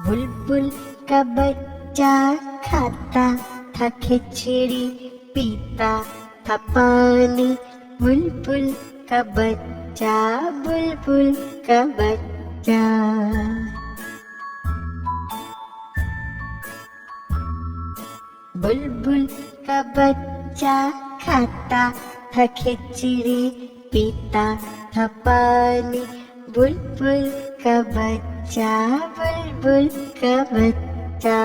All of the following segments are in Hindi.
बुलबुल का बच्चा खाता था खिचड़ी, पीता था पानी। बुलबुल का बच्चा, बुलबुल का बच्चा। बुलबुल का बच्चा खाता था खिचड़ी, पीता था पानी। बुलबुल का बच्चा, बुलबुल का बच्चा।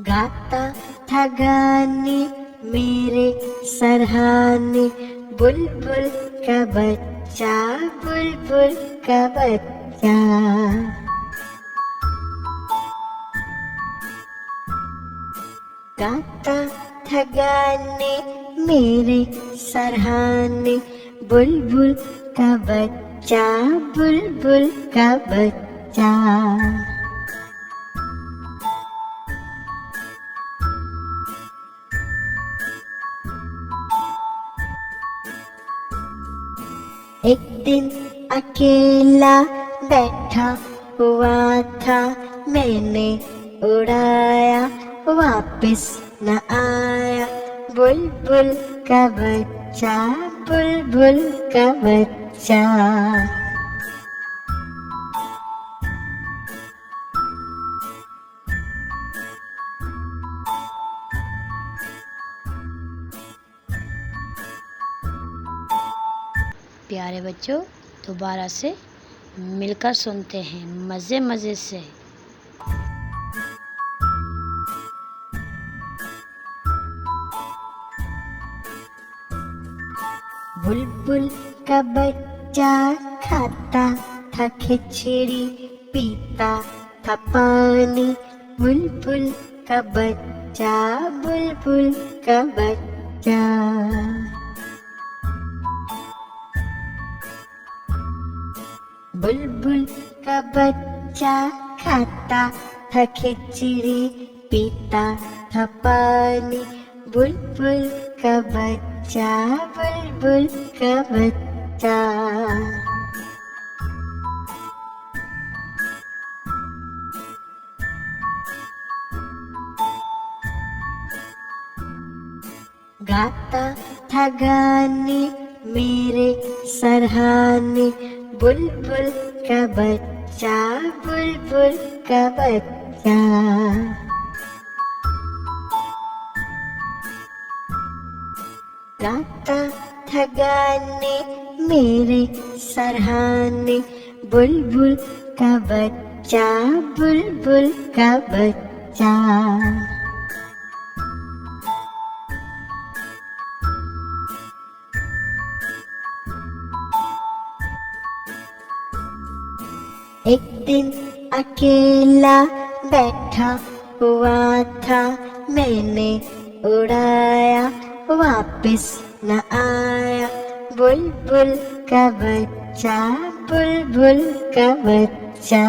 गाता था गाने मेरे सरहाने। बुलबुल का बच्चा, बुलबुल का बच्चा। गाता था गाने मेरे सरहाने। बुलबुल का बच्चा, बुलबुल का बच्चा। एक दिन अकेला बैठा हुआ था, मैंने उड़ाया वापस न आया। बुलबुल का बच्चा, बुलबुल का बच्चा। प्यारे बच्चों, दोबारा से मिलकर सुनते हैं मज़े मज़े से। बुलबुल का बच्चा खाता था खिचड़ी, पीता था पानी। बुलबुल का बच्चा, बुलबुल का बच्चा। बुलबुल का बच्चा खाता था खिचड़ी, पीता था पानी। बुलबुल का बच्चा, बुलबुल का बच्चा। गाता था गाने मेरे सरहाने। बुलबुल का बच्चा, बुलबुल का बच्चा। गाता था गाने मेरे सरहाने। बुलबुल का बच्चा, बुलबुल का बच्चा। एक दिन अकेला बैठा हुआ था, मैंने उड़ाया वापस न आया। बुलबुल का बच्चा, बुलबुल का बच्चा।